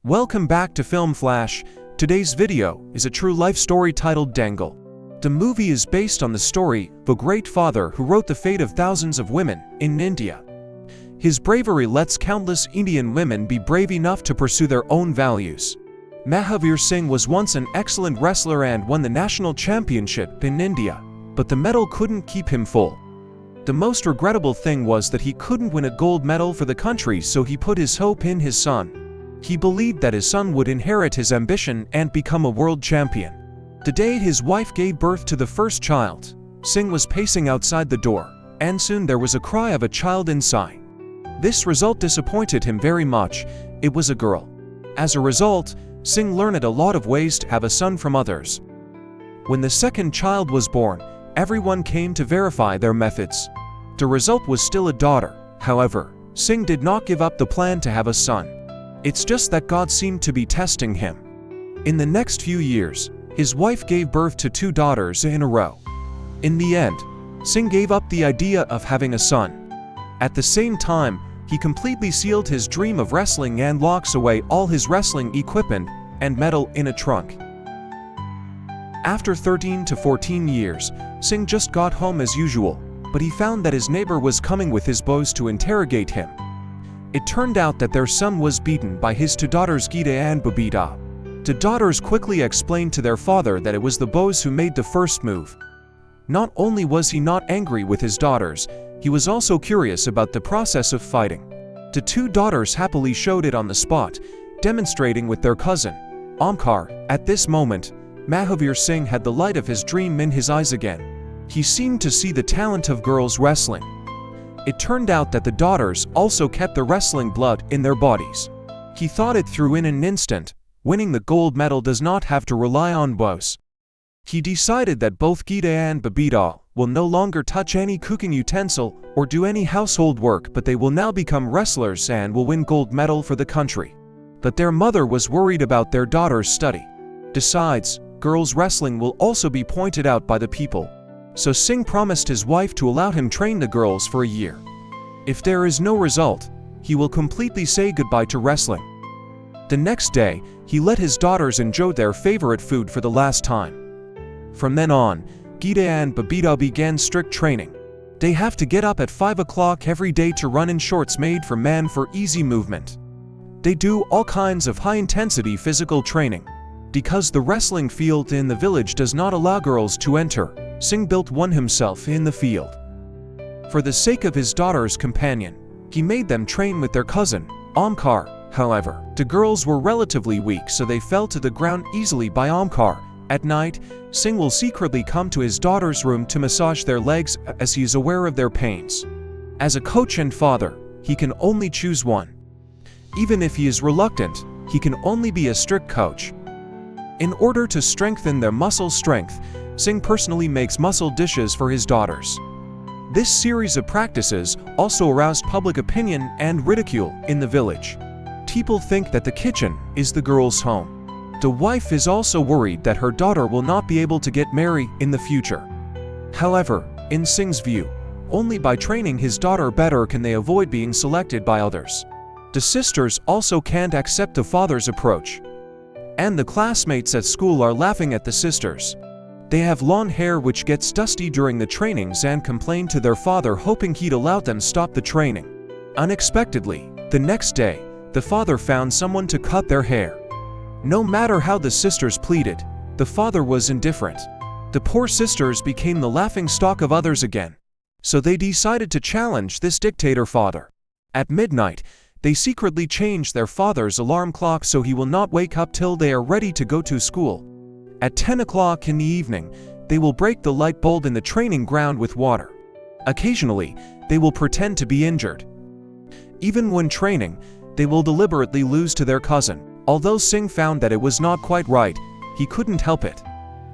Welcome back to Film Flash. Today's video is a true life story titled Dangal. The movie is based on the story of a great father who wrote the fate of thousands of women in India. His bravery lets countless Indian women be brave enough to pursue their own values. Mahavir Singh was once an excellent wrestler and won the national championship in India, but the medal couldn't keep him full. The most regrettable thing was that he couldn't win a gold medal for the country, so he put his hope in his son. He believed that his son would inherit his ambition and become a world champion. The day his wife gave birth to the first child, Singh was pacing outside the door, and soon there was a cry of a child inside. This result disappointed him very much. It was a girl. As a result, Singh learned a lot of ways to have a son from others. When the second child was born, everyone came to verify their methods. The result was still a daughter. However, Singh did not give up the plan to have a son. It's just that God seemed to be testing him. In the next few years, his wife gave birth to 2 daughters in a row. In the end, Singh gave up the idea of having a son. At the same time, he completely sealed his dream of wrestling and locks away all his wrestling equipment and medal in a trunk. After 13 to 14 years, Singh just got home as usual, but he found that his neighbor was coming with his bows to interrogate him. It turned out that their son was beaten by his 2 daughters Geeta and Babita. The daughters quickly explained to their father that it was the bows who made the first move. Not only was he not angry with his daughters, he was also curious about the process of fighting. The 2 daughters happily showed it on the spot, demonstrating with their cousin, Omkar. At this moment, Mahavir Singh had the light of his dream in his eyes again. He seemed to see the talent of girls wrestling. It turned out that the daughters also kept the wrestling blood in their bodies. He thought it through in an instant. Winning the gold medal does not have to rely on bows. He decided that both Geeta and Babita will no longer touch any cooking utensil or do any household work, but they will now become wrestlers and will win gold medal for the country. But their mother was worried about their daughter's study. Besides, girls wrestling will also be pointed out by the people. So Singh promised his wife to allow him train the girls for a year. If there is no result, he will completely say goodbye to wrestling. The next day, he let his daughters enjoy their favorite food for the last time. From then on, Geeta and Babita began strict training. They have to get up at 5 o'clock every day to run in shorts made for men for easy movement. They do all kinds of high-intensity physical training. Because the wrestling field in the village does not allow girls to enter, Singh built one himself in the field. For the sake of his daughter's companion, he made them train with their cousin, Omkar. However, the girls were relatively weak, so they fell to the ground easily by Omkar. At night, Singh will secretly come to his daughter's room to massage their legs as he is aware of their pains. As a coach and father, he can only choose one. Even if he is reluctant, he can only be a strict coach. In order to strengthen their muscle strength, Singh personally makes muscle dishes for his daughters. This series of practices also aroused public opinion and ridicule in the village. People think that the kitchen is the girl's home. The wife is also worried that her daughter will not be able to get married in the future. However, in Singh's view, only by training his daughter better can they avoid being selected by others. The sisters also can't accept the father's approach. And the classmates at school are laughing at the sisters. They have long hair which gets dusty during the trainings and complain to their father, hoping he'd allow them stop the training. Unexpectedly, the next day, the father found someone to cut their hair. No matter how the sisters pleaded, the father was indifferent. The poor sisters became the laughing stock of others again. So they decided to challenge this dictator father. At midnight, they secretly changed their father's alarm clock so he will not wake up till they are ready to go to school. At 10 o'clock in the evening, they will break the light bulb in the training ground with water. Occasionally, they will pretend to be injured. Even when training, they will deliberately lose to their cousin. Although Singh found that it was not quite right, he couldn't help it.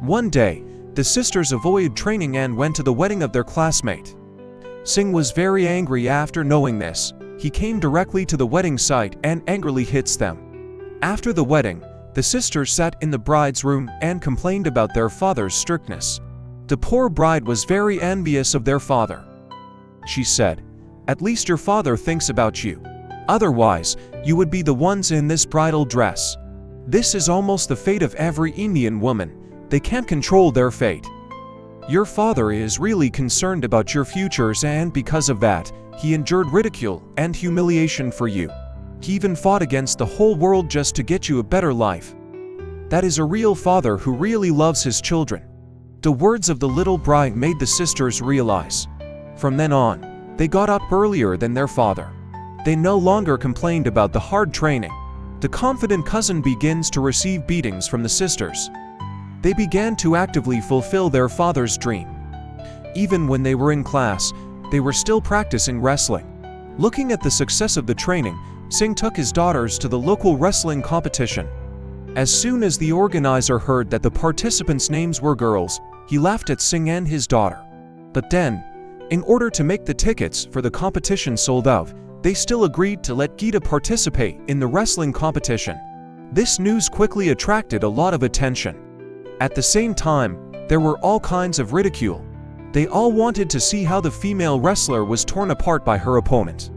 One day, the sisters avoided training and went to the wedding of their classmate. Singh was very angry after knowing this. He came directly to the wedding site and angrily hits them. After the wedding, the sisters sat in the bride's room and complained about their father's strictness. The poor bride was very envious of their father. She said, "At least your father thinks about you. Otherwise, you would be the ones in this bridal dress. This is almost the fate of every Indian woman. They can't control their fate. Your father is really concerned about your futures, and because of that, he endured ridicule and humiliation for you. He even fought against the whole world just to get you a better life. That is a real father who really loves his children. The words of the little bride made the sisters realize. From then on, they got up earlier than their father. They no longer complained about the hard training. The confident cousin begins to receive beatings from the sisters. They began to actively fulfill their father's dream. Even when they were in class, they were still practicing wrestling. Looking at the success of the training, Singh took his daughters to the local wrestling competition. As soon as the organizer heard that the participants' names were girls, he laughed at Singh and his daughter. But then, in order to make the tickets for the competition sold out, they still agreed to let Geeta participate in the wrestling competition. This news quickly attracted a lot of attention. At the same time, there were all kinds of ridicule. They all wanted to see how the female wrestler was torn apart by her opponent.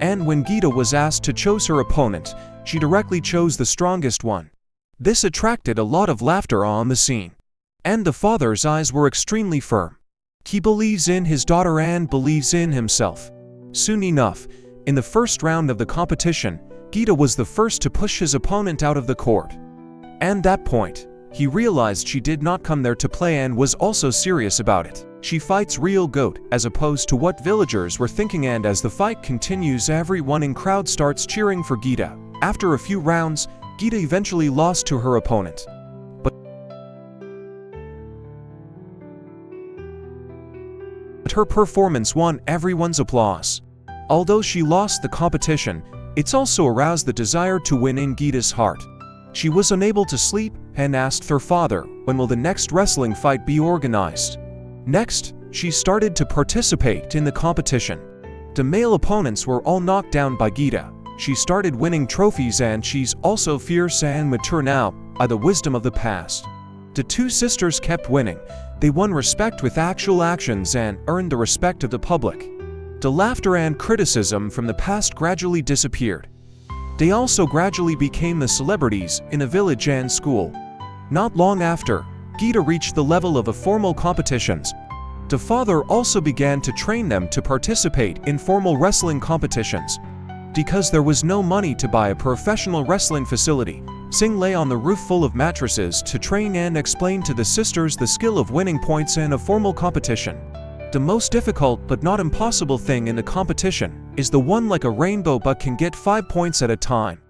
And when Geeta was asked to choose her opponent, she directly chose the strongest one. This attracted a lot of laughter on the scene. And the father's eyes were extremely firm. He believes in his daughter and believes in himself. Soon enough, in the first round of the competition, Geeta was the first to push his opponent out of the court. At that point, he realized she did not come there to play and was also serious about it. She fights real goat as opposed to what villagers were thinking, and as the fight continues, everyone in crowd starts cheering for Geeta. After a few rounds, Geeta eventually lost to her opponent. But her performance won everyone's applause. Although she lost the competition, it's also aroused the desire to win in Geeta's heart. She was unable to sleep and asked her father, when will the next wrestling fight be organized? Next, she started to participate in the competition. The male opponents were all knocked down by Geeta. She started winning trophies, and she's also fierce and mature now, by the wisdom of the past. The two sisters kept winning. They won respect with actual actions and earned the respect of the public. The laughter and criticism from the past gradually disappeared. They also gradually became the celebrities in a village and school. Not long after, Geeta reached the level of a formal competitions. The father also began to train them to participate in formal wrestling competitions. Because there was no money to buy a professional wrestling facility, Singh lay on the roof full of mattresses to train and explain to the sisters the skill of winning points in a formal competition. The most difficult but not impossible thing in the competition is the one like a rainbow but can get 5 points at a time.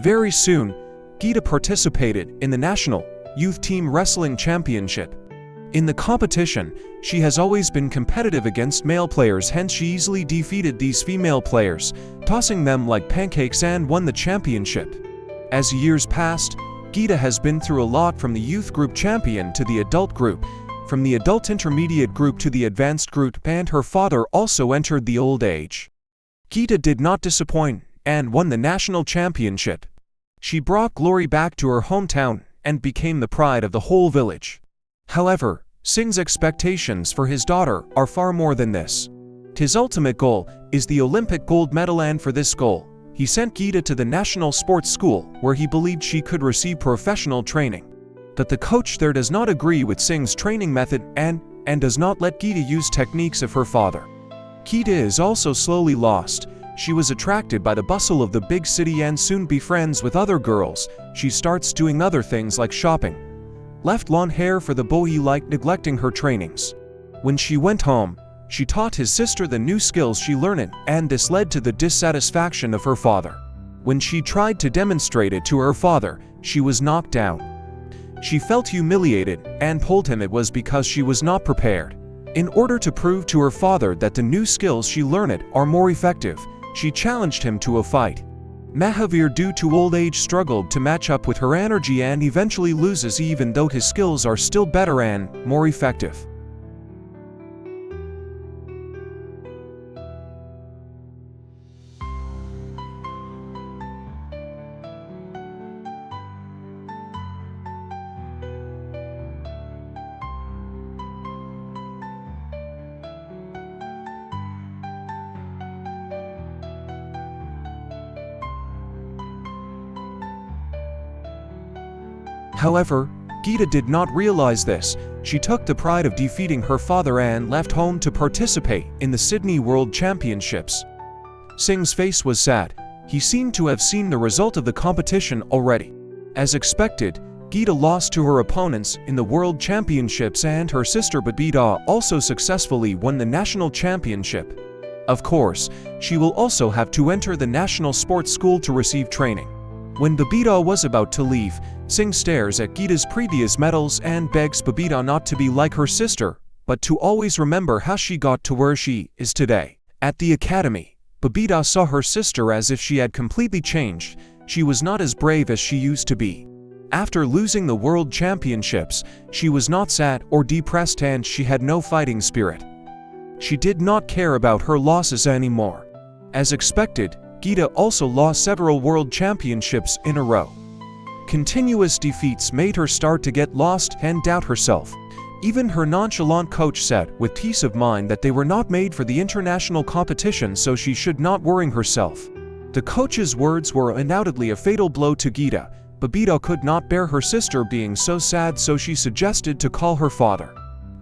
Very soon, Geeta participated in the National Youth Team Wrestling Championship. In the competition, she has always been competitive against male players, hence she easily defeated these female players, tossing them like pancakes, and won the championship. As years passed, Geeta has been through a lot, from the youth group champion to the adult group, from the adult intermediate group to the advanced group, and her father also entered the old age. Geeta did not disappoint and won the national championship. She brought glory back to her hometown and became the pride of the whole village. However, Singh's expectations for his daughter are far more than this. His ultimate goal is the Olympic gold medal, and for this goal, he sent Geeta to the National Sports School, where he believed she could receive professional training. But the coach there does not agree with Singh's training method and does not let Geeta use techniques of her father. Geeta is also slowly lost. She was attracted by the bustle of the big city and soon befriends with other girls. She starts doing other things like shopping. Left long hair for the boy, like neglecting her trainings. When she went home, she taught his sister the new skills she learned, and this led to the dissatisfaction of her father. When she tried to demonstrate it to her father, she was knocked down. She felt humiliated and told him it was because she was not prepared. In order to prove to her father that the new skills she learned are more effective, she challenged him to a fight. Mahavir, due to old age, struggled to match up with her energy and eventually loses, even though his skills are still better and more effective. However, Geeta did not realize this. She took the pride of defeating her father and left home to participate in the Sydney World Championships. Singh's face was sad. He seemed to have seen the result of the competition already. As expected, Geeta lost to her opponents in the World Championships, and her sister Babita also successfully won the national championship. Of course, she will also have to enter the National Sports School to receive training. When Babita was about to leave, Singh stares at Geeta's previous medals and begs Babita not to be like her sister, but to always remember how she got to where she is today. At the academy, Babita saw her sister as if she had completely changed. She was not as brave as she used to be. After losing the World Championships, she was not sad or depressed, and she had no fighting spirit. She did not care about her losses anymore. As expected, Geeta also lost several World Championships in a row. Continuous defeats made her start to get lost and doubt herself. Even her nonchalant coach said with peace of mind that they were not made for the international competition, so she should not worry herself. The coach's words were undoubtedly a fatal blow to Geeta. Babita could not bear her sister being so sad, so she suggested to call her father.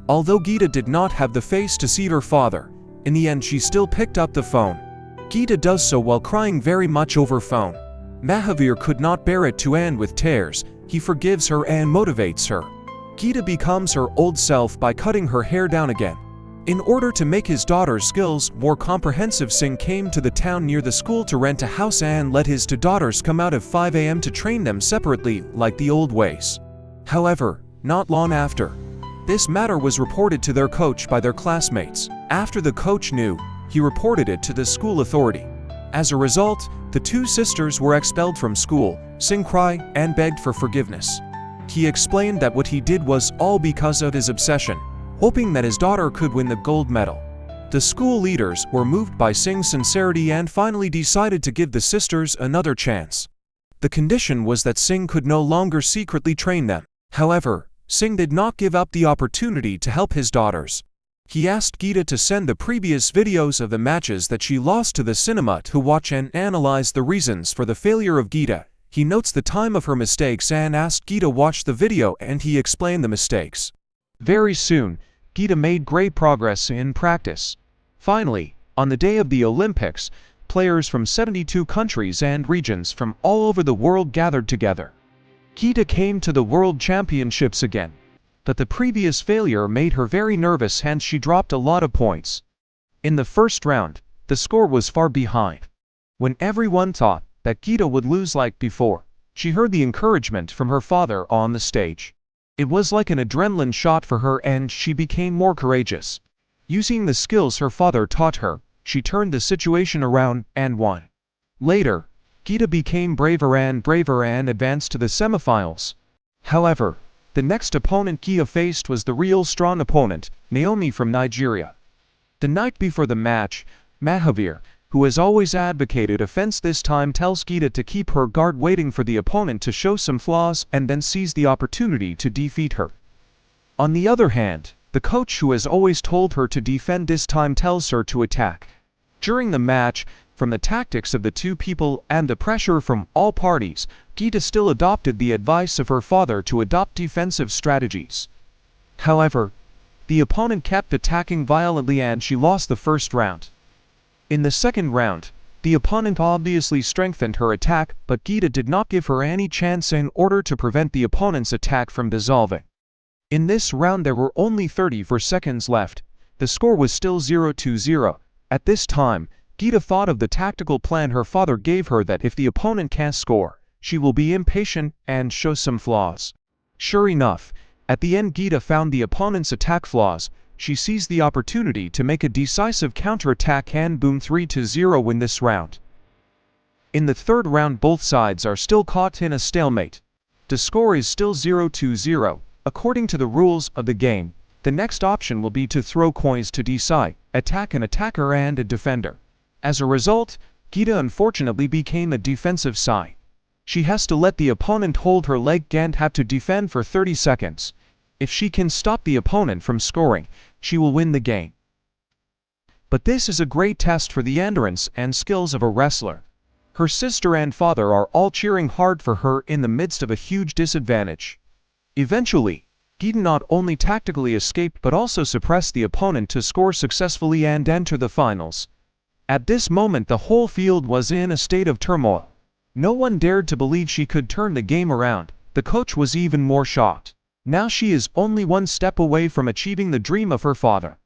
Although Geeta did not have the face to see her father, in the end she still picked up the phone. Geeta does so while crying very much over phone. Mahavir could not bear it to end with tears. He forgives her and motivates her. Geeta becomes her old self by cutting her hair down again. In order to make his daughter's skills more comprehensive, Singh came to the town near the school to rent a house and let his two daughters come out at 5 a.m. to train them separately like the old ways. However, not long after, this matter was reported to their coach by their classmates. After the coach knew, he reported it to the school authority. As a result, the two sisters were expelled from school. Singh cried and begged for forgiveness. He explained that what he did was all because of his obsession, hoping that his daughter could win the gold medal. The school leaders were moved by Singh's sincerity and finally decided to give the sisters another chance. The condition was that Singh could no longer secretly train them. However, Singh did not give up the opportunity to help his daughters. He asked Geeta to send the previous videos of the matches that she lost to the cinema to watch and analyze the reasons for the failure of Geeta. He notes the time of her mistakes and asked Geeta watch the video, and he explained the mistakes. Very soon, Geeta made great progress in practice. Finally, on the day of the Olympics, players from 72 countries and regions from all over the world gathered together. Geeta came to the World Championships again, but the previous failure made her very nervous and she dropped a lot of points. In the first round, the score was far behind. When everyone thought that Geeta would lose like before, she heard the encouragement from her father on the stage. It was like an adrenaline shot for her and she became more courageous. Using the skills her father taught her, she turned the situation around and won. Later, Geeta became braver and advanced to the semifinals. However, the next opponent Geeta faced was the real strong opponent, Naomi from Nigeria. The night before the match, Mahavir, who has always advocated offense, this time tells Geeta to keep her guard, waiting for the opponent to show some flaws and then seize the opportunity to defeat her. On the other hand, the coach, who has always told her to defend, this time tells her to attack. During the match, from the tactics of the two people and the pressure from all parties, Geeta still adopted the advice of her father to adopt defensive strategies. However, the opponent kept attacking violently and she lost the first round. In the second round, the opponent obviously strengthened her attack, but Geeta did not give her any chance in order to prevent the opponent's attack from dissolving. In this round there were only 34 seconds left. The score was still 0-0. At this time, Geeta thought of the tactical plan her father gave her, that if the opponent can't score, she will be impatient and show some flaws. Sure enough, at the end Geeta found the opponent's attack flaws. She seized the opportunity to make a decisive counterattack and boom, 3-0 win this round. In the third round both sides are still caught in a stalemate. The score is still 0-0. According to the rules of the game, the next option will be to throw coins to decide, attack an attacker and a defender. As a result, Geeta unfortunately became a defensive side. She has to let the opponent hold her leg and have to defend for 30 seconds. If she can stop the opponent from scoring, she will win the game. But this is a great test for the endurance and skills of a wrestler. Her sister and father are all cheering hard for her in the midst of a huge disadvantage. Eventually, Geeta not only tactically escaped but also suppressed the opponent to score successfully and enter the finals. At this moment the whole field was in a state of turmoil. No one dared to believe she could turn the game around. The coach was even more shocked. Now she is only one step away from achieving the dream of her father.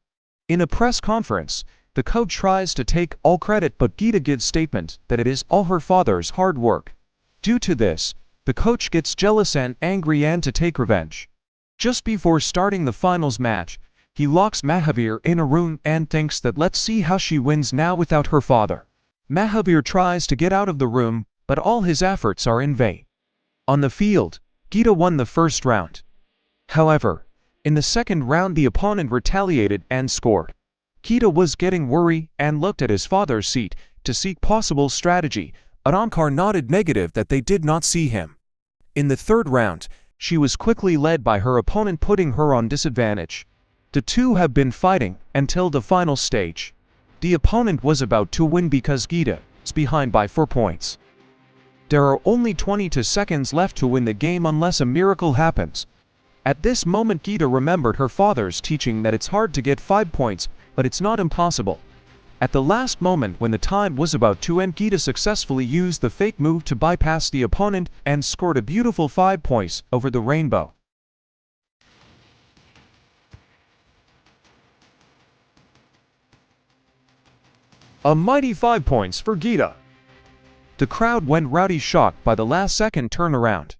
In a press conference, the coach tries to take all credit, but Geeta gives statement that it is all her father's hard work. Due to this, the coach gets jealous and angry and to take revenge. Just before starting the finals match, he locks Mahavir in a room and thinks that let's see how she wins now without her father. Mahavir tries to get out of the room, but all his efforts are in vain. On the field, Geeta won the first round. However, in the second round the opponent retaliated and scored. Geeta was getting worried and looked at his father's seat to seek possible strategy. Amir nodded negative that they did not see him. In the third round, she was quickly led by her opponent, putting her on disadvantage. The two have been fighting until the final stage. The opponent was about to win because Geeta is behind by 4 points. There are only 22 seconds left to win the game unless a miracle happens. At this moment Geeta remembered her father's teaching that it's hard to get 5 points, but it's not impossible. At the last moment when the time was about to end, Geeta successfully used the fake move to bypass the opponent and scored a beautiful 5 points over the rainbow. A mighty 5 points for Geeta. The crowd went rowdy, shocked by the last-second turnaround.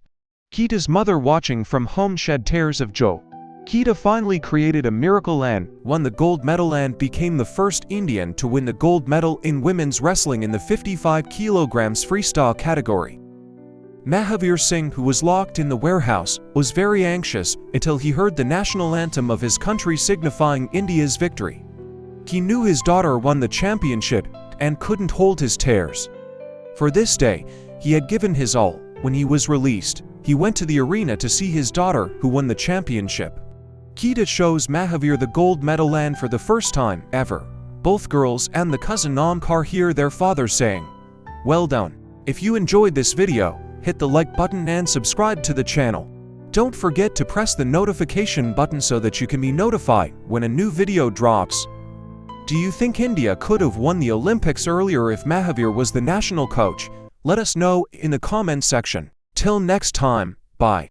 Geeta's mother watching from home shed tears of joy. Geeta finally created a miracle and won the gold medal and became the first Indian to win the gold medal in women's wrestling in the 55 kilograms freestyle category. Mahavir Singh, who was locked in the warehouse, was very anxious until he heard the national anthem of his country signifying India's victory. He knew his daughter won the championship and couldn't hold his tears. For this day, he had given his all. When he was released, he went to the arena to see his daughter who won the championship. Geeta shows Mahavir the gold medal and for the first time ever, both girls and the cousin Amir hear their father saying, "Well done." If you enjoyed this video, hit the like button and subscribe to the channel. Don't forget to press the notification button so that you can be notified when a new video drops. Do you think India could have won the Olympics earlier if Mahavir was the national coach? Let us know in the comment section. Till next time, bye.